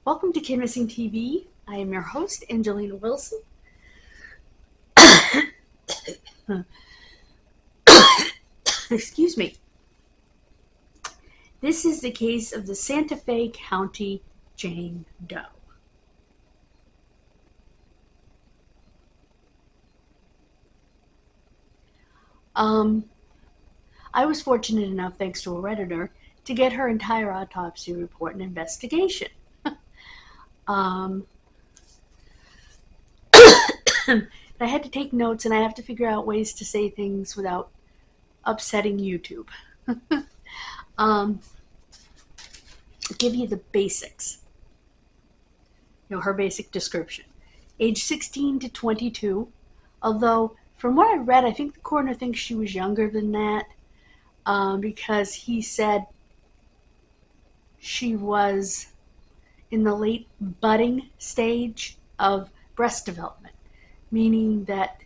Welcome to Kidmissing TV. I am your host, Angelina Wilson. Excuse me. This is the case of the Santa Fe County Jane Doe. I was fortunate enough, thanks to a Redditor, to get her entire autopsy report and investigation. um, I had to take notes, and I have to figure out ways to say things without upsetting YouTube. Give you the basics. Her basic description. Age 16 to 22, although from what I read, I think the coroner thinks she was younger than that, because he said she was in the late budding stage of breast development, meaning that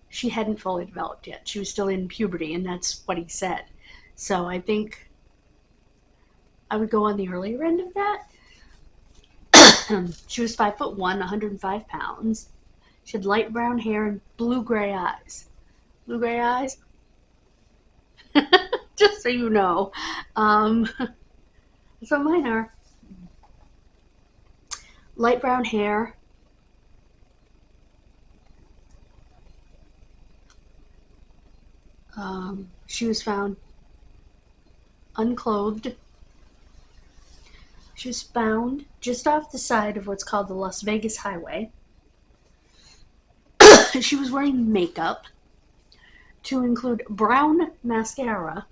she hadn't fully developed yet. She was still in puberty, and that's what he said. So I think I would go on the earlier end of that. She was 5'1", 105 pounds. She had light brown hair and blue-gray eyes. Blue-gray eyes? Just so you know. So mine are. Light brown hair. She was found unclothed. She was found just off the side of what's called the Las Vegas Highway. She was wearing makeup, to include brown mascara,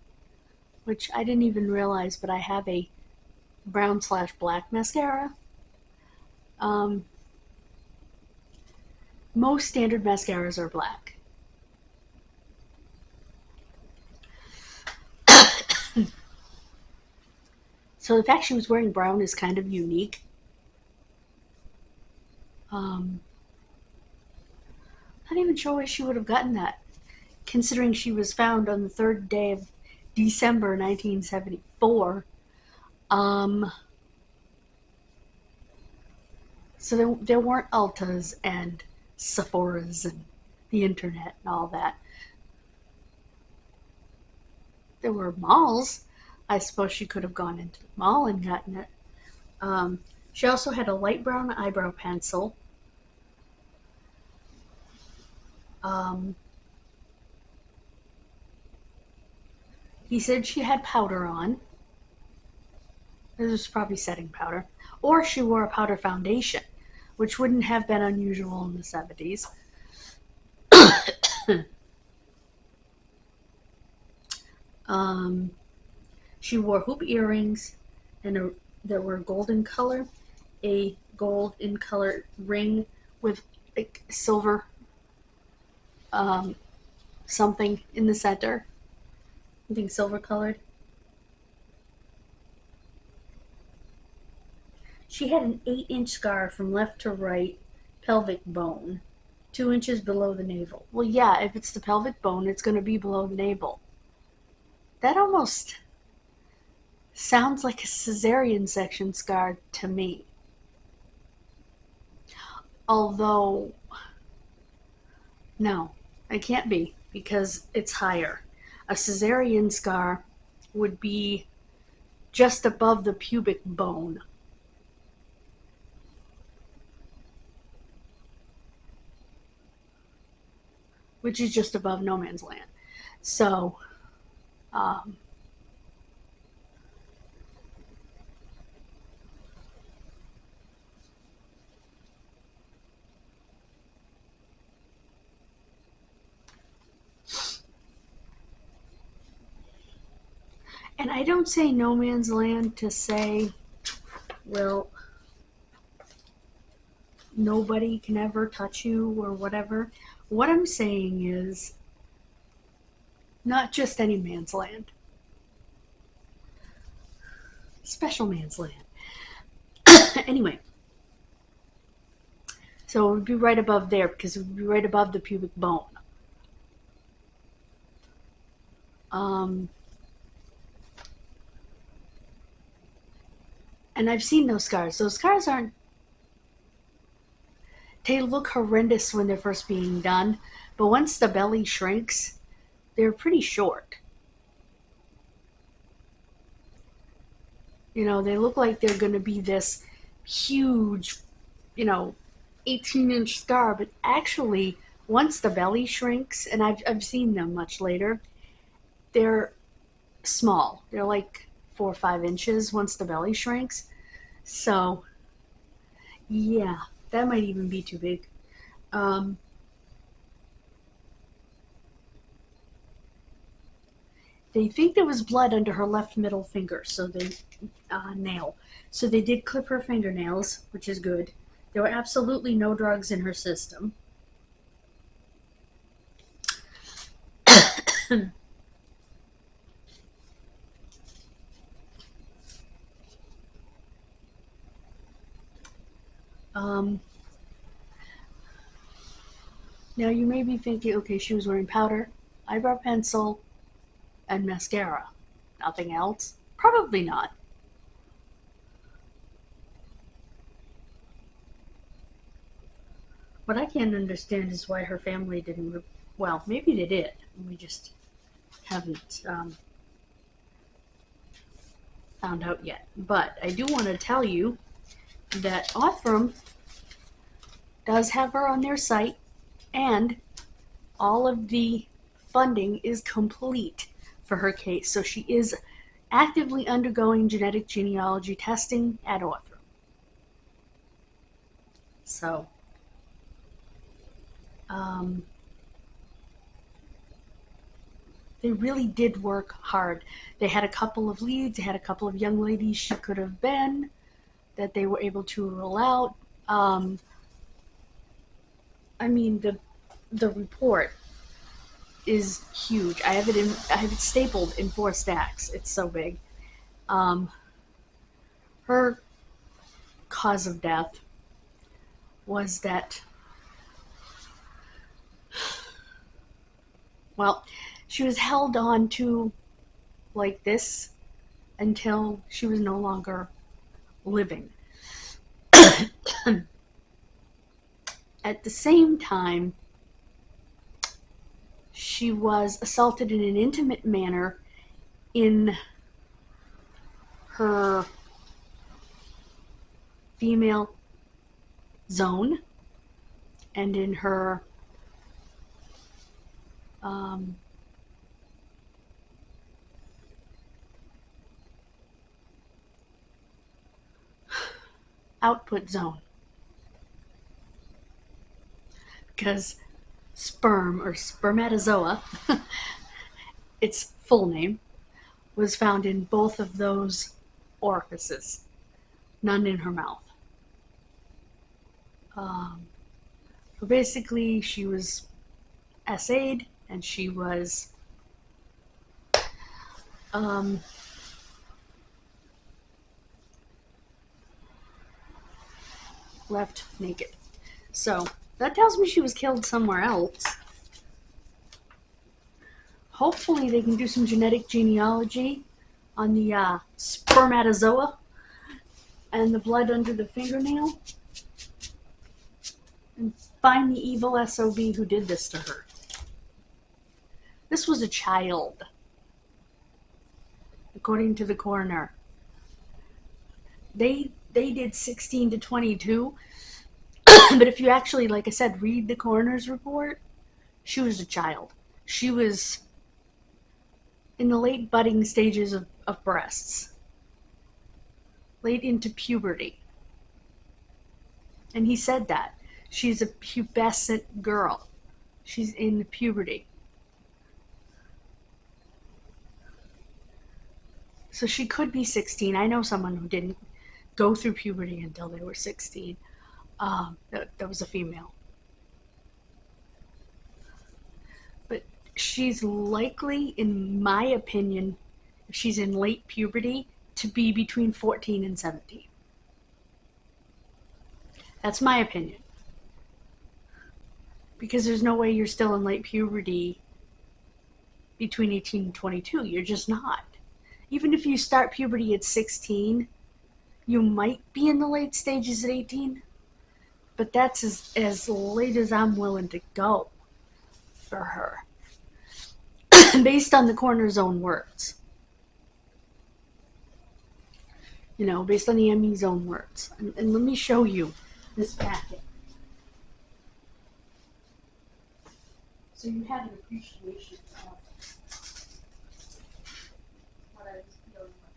which I didn't even realize, but I have a brown/black mascara. Most standard mascaras are black. So the fact she was wearing brown is kind of unique. Not even sure where she would have gotten that, considering she was found on the 3rd day of December 1974. So there weren't Ultas and Sephoras and the internet and all that. There were malls. I suppose she could have gone into the mall and gotten it. She also had a light brown eyebrow pencil. He said she had powder on. This was probably setting powder. Or she wore a powder foundation, which wouldn't have been unusual in the 70s. She wore hoop earrings and that were gold in color, a gold in color ring with like silver something in the center. Something silver colored. She had an 8-inch scar from left to right pelvic bone, 2 inches below the navel. Well, yeah, if it's the pelvic bone, it's going to be below the navel. That almost sounds like a cesarean section scar to me. Although, no, it can't be, because it's higher. A cesarean scar would be just above the pubic bone. Which is just above no man's land. So, and I don't say no man's land to say, well, nobody can ever touch you or whatever. What I'm saying is not just any man's land. Special man's land. Anyway. So it would be right above there because it would be right above the pubic bone. And I've seen those scars. Those scars aren't, they look horrendous when they're first being done, but once the belly shrinks, they're pretty short. You know, they look like they're going to be this huge, 18-inch scar, but actually, once the belly shrinks, and I've seen them much later, they're small. They're like 4 or 5 inches once the belly shrinks. So, yeah, that might even be too big. Um, they think there was blood under her left middle finger, so they nail. So they did clip her fingernails, which is good. There were absolutely no drugs in her system. um, Now you may be thinking, okay, she was wearing powder, eyebrow pencil, and mascara. Nothing else? Probably not. What I can't understand is why her family didn't. Well, maybe they did. We just haven't found out yet. But I do want to tell you that Othram does have her on their site, and all of the funding is complete for her case. So she is actively undergoing genetic genealogy testing at Othram. So, they really did work hard. They had a couple of leads. They had a couple of young ladies she could have been that they were able to rule out. I mean, the report is huge. I have it stapled in 4 stacks. It's so big. Her cause of death was that, well, she was held on to like this until she was no longer living. At the same time, she was assaulted in an intimate manner in her female zone and in her output zone, because sperm, or spermatozoa, its full name, was found in both of those orifices, none in her mouth. So basically, she was essayed, and she was left naked. So that tells me she was killed somewhere else. Hopefully they can do some genetic genealogy on the spermatozoa and the blood under the fingernail and find the evil SOB who did this to her. This was a child, according to the coroner. They did 16 to 22, but if you actually, like I said, read the coroner's report, she was a child. She was in the late budding stages of breasts, late into puberty. And he said that. She's a pubescent girl. She's in puberty. So she could be 16. I know someone who didn't go through puberty until they were 16. That was a female. But she's likely, in my opinion, if she's in late puberty, to be between 14 and 17. That's my opinion. Because there's no way you're still in late puberty between 18 and 22. You're just not. Even if you start puberty at 16, You might be in the late stages at 18, but that's as late as I'm willing to go for her, based on the coroner's own words. You know, based on the ME's own words. And let me show you this packet, so you have an appreciation of what I was dealing with.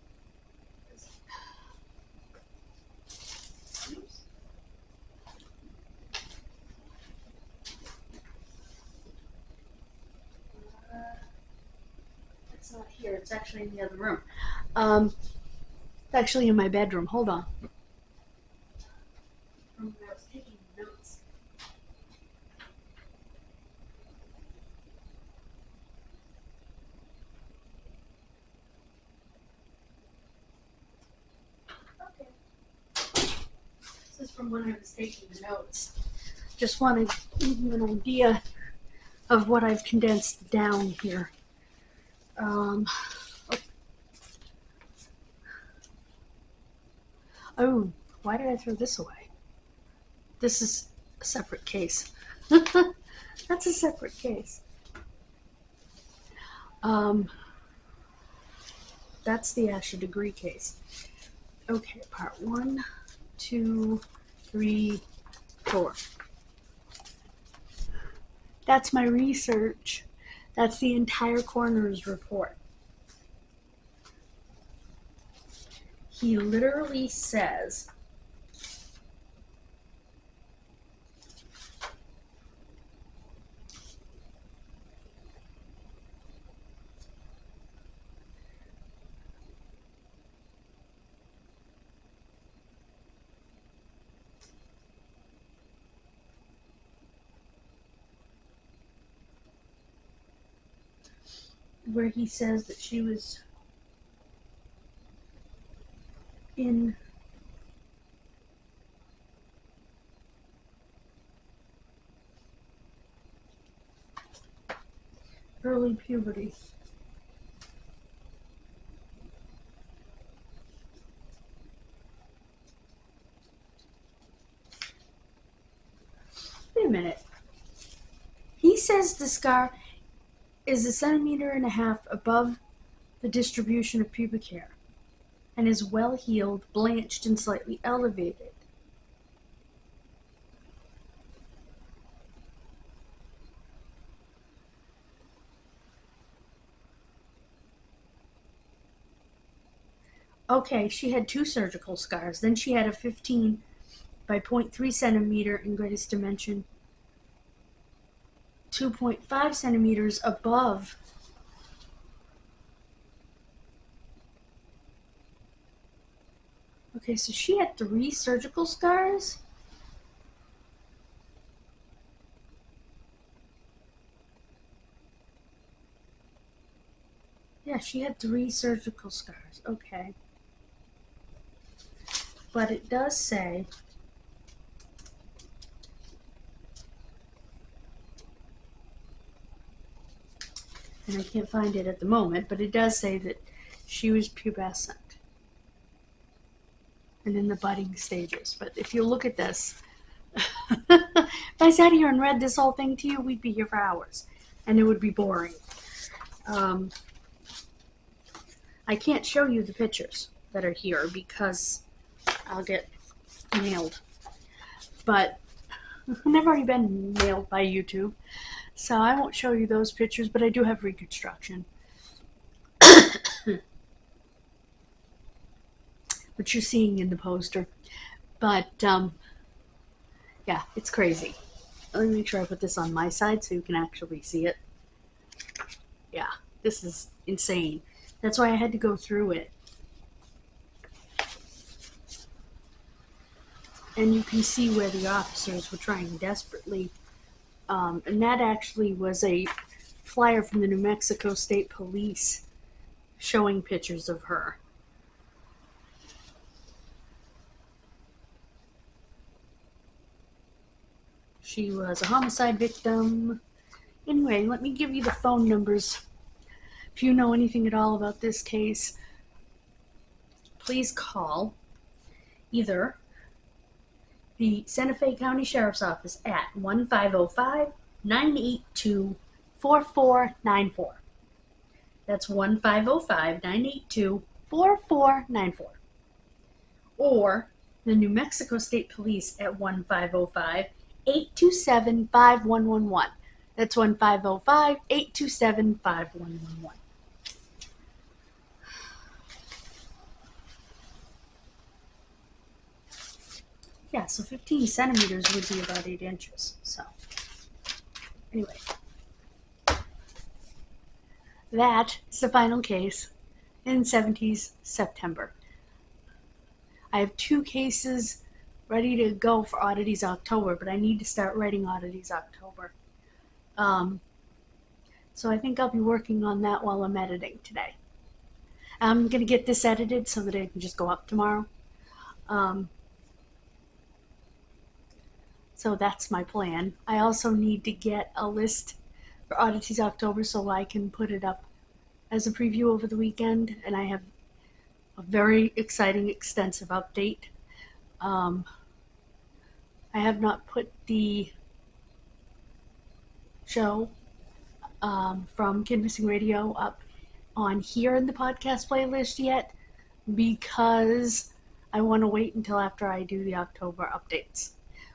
Oops. It's not here. It's actually in the other room. It's actually in my bedroom. Hold on. From when I was taking notes. Okay. This is from when I was taking the notes. Just wanted to give you an idea of what I've condensed down here. Oh, why did I throw this away? This is a separate case. That's a separate case. That's the Asher degree case. Okay, part 1, 2, 3, 4. That's my research. That's the entire coroner's report. He literally says, where he says that she was in early puberty. Wait a minute. He says the scar is 1.5 centimeters above the distribution of pubic hair and is well healed, blanched, and slightly elevated. Okay, she had 2 surgical scars. Then she had a 15 by 0.3 centimeter in greatest dimension, 2.5 centimeters above Okay, so she had 3 surgical scars? Yeah, she had 3 surgical scars. Okay. But it does say and I can't find it at the moment, but it does say that she was pubescent and in the budding stages. But if you look at this, if I sat here and read this whole thing to you, we'd be here for hours, and it would be boring. I can't show you the pictures that are here because I'll get nailed. But I've already been nailed by YouTube, so I won't show you those pictures, but I do have reconstruction. Which you're seeing in the poster. But, yeah, it's crazy. Let me make sure I put this on my side so you can actually see it. Yeah, this is insane. That's why I had to go through it. And you can see where the officers were trying desperately. And that actually was a flyer from the New Mexico State Police showing pictures of her. She was a homicide victim. Anyway, let me give you the phone numbers. If you know anything at all about this case, please call. either the Santa Fe County Sheriff's Office at 1505-982-4494. That's 1505-982-4494. Or the New Mexico State Police at 1505-827-5111. That's 1505-827-5111. Yeah, so 15 centimeters would be about 8 inches. So, anyway. That is the final case in 70s September. I have 2 cases ready to go for Oddities October, but I need to start writing Oddities October. So I think I'll be working on that while I'm editing today. I'm going to get this edited so that it can just go up tomorrow. So that's my plan. I also need to get a list for Oddities October so I can put it up as a preview over the weekend, and I have a very exciting, extensive update. I have not put the show from Kidmissing Radio up on here in the podcast playlist yet because I want to wait until after I do the October updates,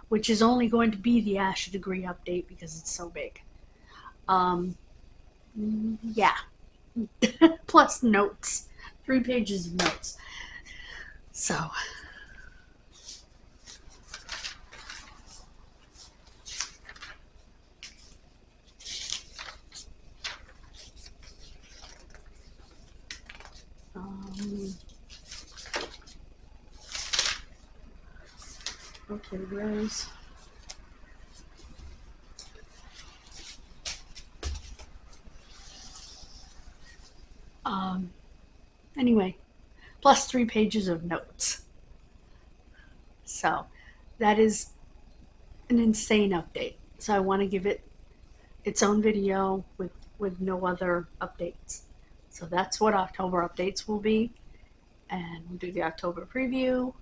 which is only going to be the Asha Degree update because it's so big. Yeah. Plus notes. 3 pages of notes. So. Okay, Rose. Anyway, plus 3 pages of notes. So, that is an insane update. So I want to give it its own video with no other updates. So that's what October updates will be. And we'll do the October preview.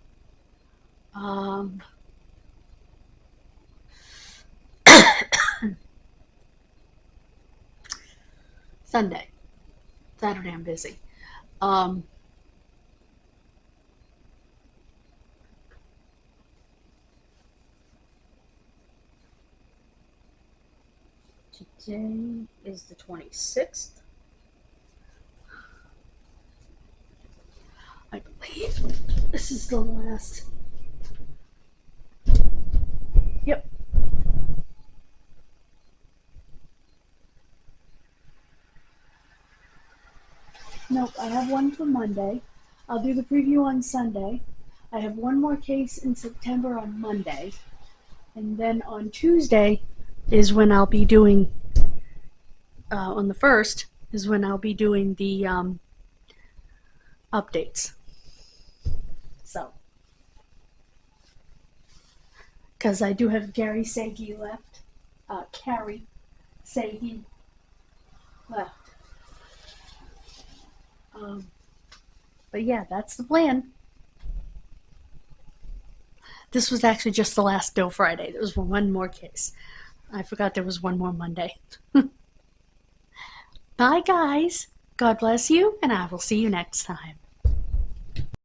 Sunday. Saturday I'm busy. Today is the 26th. I believe this is the last. Yep. Nope, I have one for Monday. I'll do the preview on Sunday. I have one more case in September on Monday. And then on Tuesday is when I'll be doing, on the 1st, is when I'll be doing the updates. So. Because I do have Gary Sagi left. Carrie Sagi left. But yeah, that's the plan. This was actually just the last Doe Friday. There was one more case. I forgot there was one more Monday. Bye, guys. God bless you, and I will see you next time.